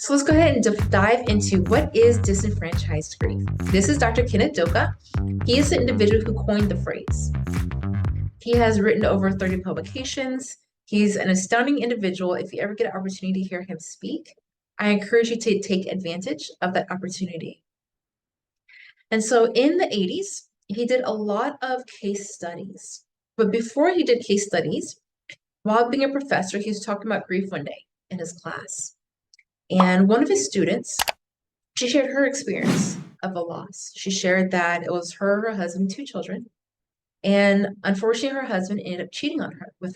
So let's go ahead and dive into what is disenfranchised grief. This is Dr. Kenneth Doka. He is the individual who coined the phrase. He has written over 30 publications. He's an astounding individual. If you ever get an opportunity to hear him speak, I encourage you to take advantage of that opportunity. And so in the 80s, he did a lot of case studies. But before he did case studies, while being a professor, he was talking about grief one day in his class. And one of his students, she shared her experience of a loss. She shared that it was her husband, two children, and unfortunately, her husband ended up cheating on her with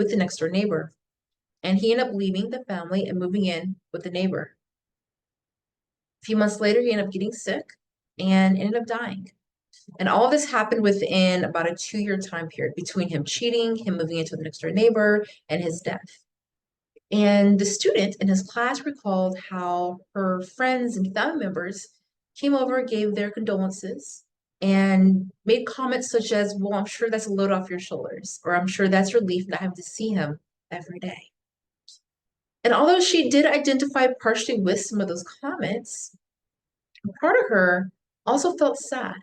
the next door neighbor. And he ended up leaving the family and moving in with the neighbor. A few months later, he ended up getting sick and ended up dying. And all of this happened within about a 2-year time period between him cheating, him moving into the next door neighbor, and his death. And the student in his class recalled how her friends and family members came over, gave their condolences, and made comments such as, well, I'm sure that's a load off your shoulders, or I'm sure that's relief not having to see him every day. And although she did identify partially with some of those comments, part of her also felt sad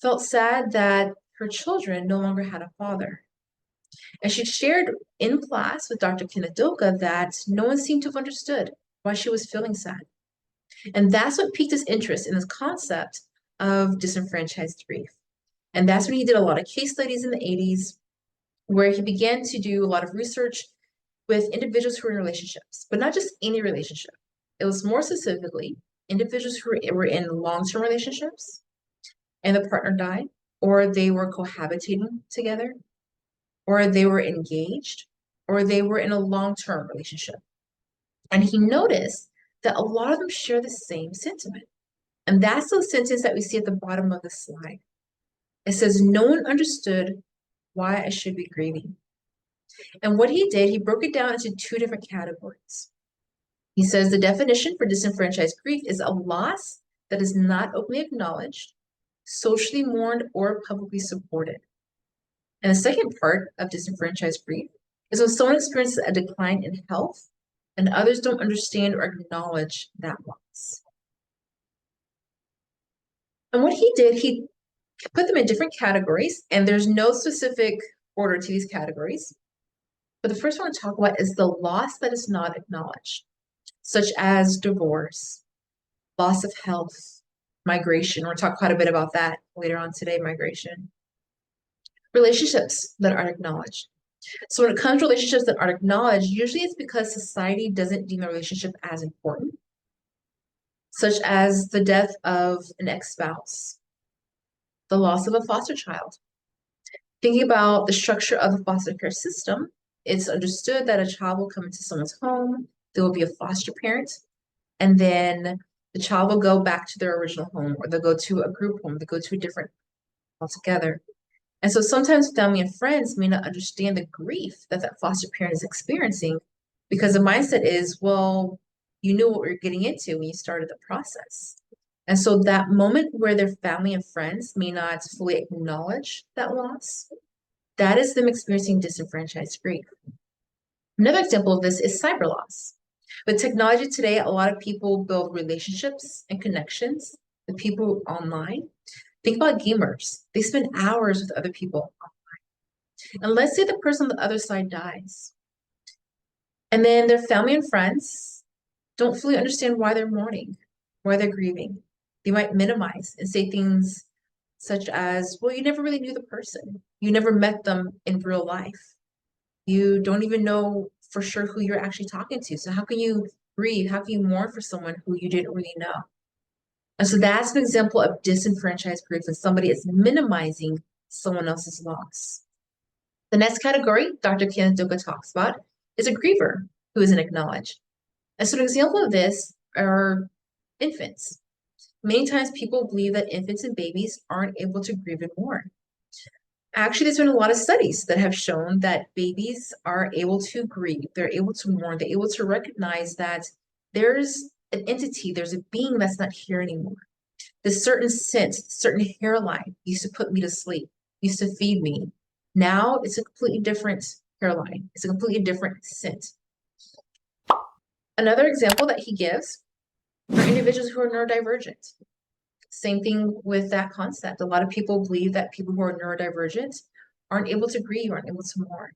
that her children no longer had a father. And she shared in class with Dr. Kinadoka that no one seemed to have understood why she was feeling sad. And that's what piqued his interest in this concept of disenfranchised grief. And that's when he did a lot of case studies in the 80s, where he began to do a lot of research with individuals who were in relationships, but not just any relationship. It was more specifically individuals who were in long-term relationships and the partner died, or they were cohabitating together, or they were engaged, or they were in a long-term relationship. And he noticed that a lot of them share the same sentiment. And that's the sentence that we see at the bottom of the slide. It says, no one understood why I should be grieving. And what he did, he broke it down into 2 different categories. He says the definition for disenfranchised grief is a loss that is not openly acknowledged, socially mourned, or publicly supported. And the second part of disenfranchised grief is when someone experiences a decline in health and others don't understand or acknowledge that loss. And what he did, he put them in different categories, and there's no specific order to these categories. But the first one I want to talk about is the loss that is not acknowledged, such as divorce, loss of health, migration. We'll talk quite a bit about that later on today, migration. Relationships that aren't acknowledged. So when it comes to relationships that aren't acknowledged, usually it's because society doesn't deem the relationship as important, such as the death of an ex-spouse, the loss of a foster child. Thinking about the structure of the foster care system, it's understood that a child will come into someone's home, there will be a foster parent, and then the child will go back to their original home, or they'll go to a group home, they'll go to a different altogether. And so sometimes family and friends may not understand the grief that that foster parent is experiencing, because the mindset is, well, you knew what we were getting into when you started the process. And so that moment where their family and friends may not fully acknowledge that loss, that is them experiencing disenfranchised grief. Another example of this is cyber loss. With technology today, a lot of people build relationships and connections with people online. Think about gamers. They spend hours with other people online. And let's say the person on the other side dies. And then their family and friends don't fully understand why they're mourning, why they're grieving. They might minimize and say things such as, well, you never really knew the person. You never met them in real life. You don't even know for sure who you're actually talking to. So how can you grieve? How can you mourn for someone who you didn't really know? And so that's an example of disenfranchised grief, when somebody is minimizing someone else's loss. The next category Dr. Kenneth Doka talks about is a griever who isn't acknowledged. And so an example of this are infants. Many times people believe that infants and babies aren't able to grieve and mourn. Actually, there's been a lot of studies that have shown that babies are able to grieve, they're able to mourn, they're able to recognize that there's an entity, there's a being that's not here anymore. This certain scent, certain hairline used to put me to sleep, used to feed me. Now it's a completely different hairline. It's a completely different scent. Another example that he gives are individuals who are neurodivergent. Same thing with that concept. A lot of people believe that people who are neurodivergent aren't able to grieve, aren't able to mourn.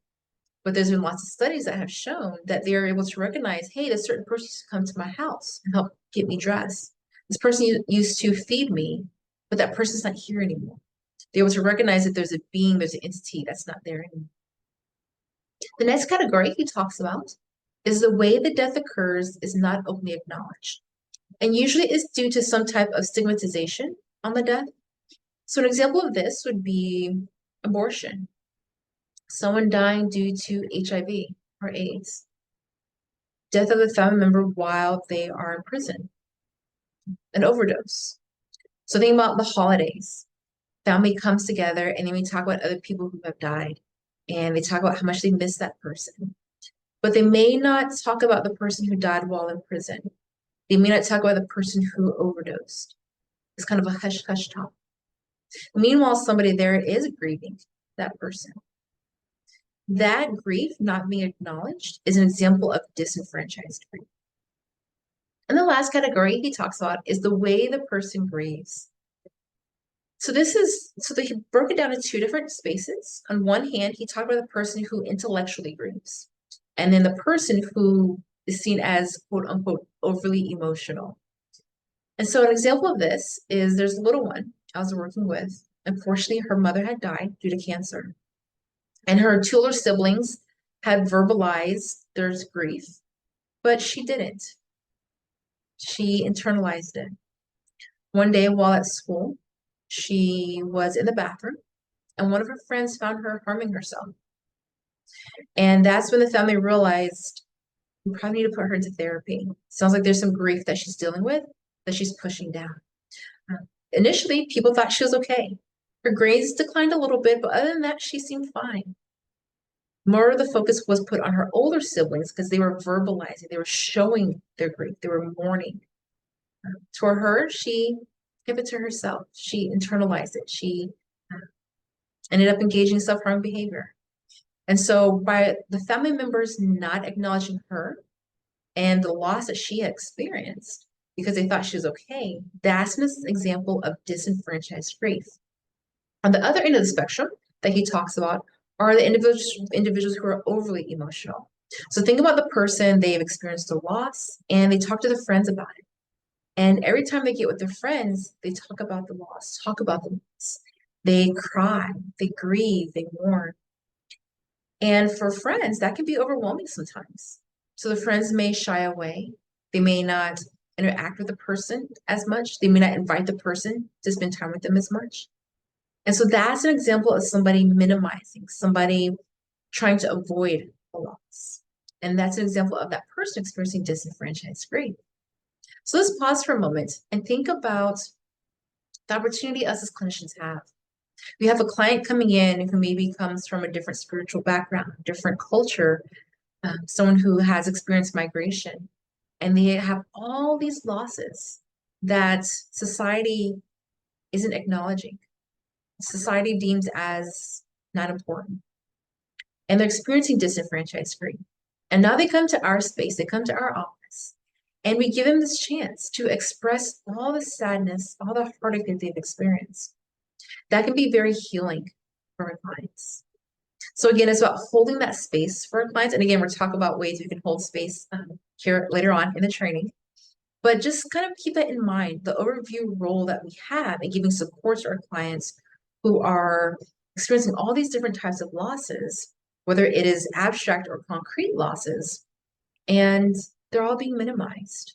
But there's been lots of studies that have shown that they are able to recognize, hey, this certain person used to come to my house and help get me dressed. This person used to feed me, but that person's not here anymore. They're able to recognize that there's a being, there's an entity that's not there anymore. The next category he talks about is the way the death occurs is not openly acknowledged. And usually it's due to some type of stigmatization on the death. So an example of this would be abortion, someone dying due to HIV or AIDS, death of a family member while they are in prison, an overdose. So think about the holidays. Family comes together and then we talk about other people who have died and they talk about how much they miss that person. But they may not talk about the person who died while in prison. They may not talk about the person who overdosed. It's kind of a hush-hush talk. Meanwhile, somebody there is grieving that person. That grief not being acknowledged is an example of disenfranchised grief. And the last category he talks about is the way the person grieves. So they broke it down into two different spaces. On one hand, he talked about the person who intellectually grieves, and then the person who is seen as quote unquote overly emotional. And so an example of this is there's a little one I was working with. Unfortunately, her mother had died due to cancer. And her two older siblings had verbalized their grief, but she didn't. She internalized it. One day while at school, she was in the bathroom and one of her friends found her harming herself. And that's when the family realized we probably need to put her into therapy. Sounds like there's some grief that she's dealing with that she's pushing down. Initially, people thought she was okay. Her grades declined a little bit, but other than that, she seemed fine. More of the focus was put on her older siblings because they were verbalizing, they were showing their grief, they were mourning. For her, she kept it to herself. She internalized it. She ended up engaging in self-harm behavior. And so by the family members not acknowledging her and the loss that she had experienced because they thought she was okay, that's an example of disenfranchised grief. On the other end of the spectrum that he talks about are the individuals who are overly emotional. So think about the person, they've experienced a loss and they talk to their friends about it. And every time they get with their friends, they talk about the loss, talk about the loss. They cry, they grieve, they mourn. And for friends, that can be overwhelming sometimes. So the friends may shy away. They may not interact with the person as much. They may not invite the person to spend time with them as much. And so that's an example of somebody minimizing, somebody trying to avoid a loss. And that's an example of that person experiencing disenfranchised grief. So let's pause for a moment and think about the opportunity us as clinicians have. We have a client coming in who maybe comes from a different spiritual background, different culture, someone who has experienced migration, and they have all these losses that society isn't acknowledging. Society deems as not important. And they're experiencing disenfranchised grief. And now they come to our space, they come to our office, and we give them this chance to express all the sadness, all the heartache that they've experienced. That can be very healing for our clients. So again, it's about holding that space for our clients. And again, we're talking about ways we can hold space here later on in the training. But just kind of keep that in mind, the overview role that we have in giving support to our clients who are experiencing all these different types of losses, whether it is abstract or concrete losses, and they're all being minimized.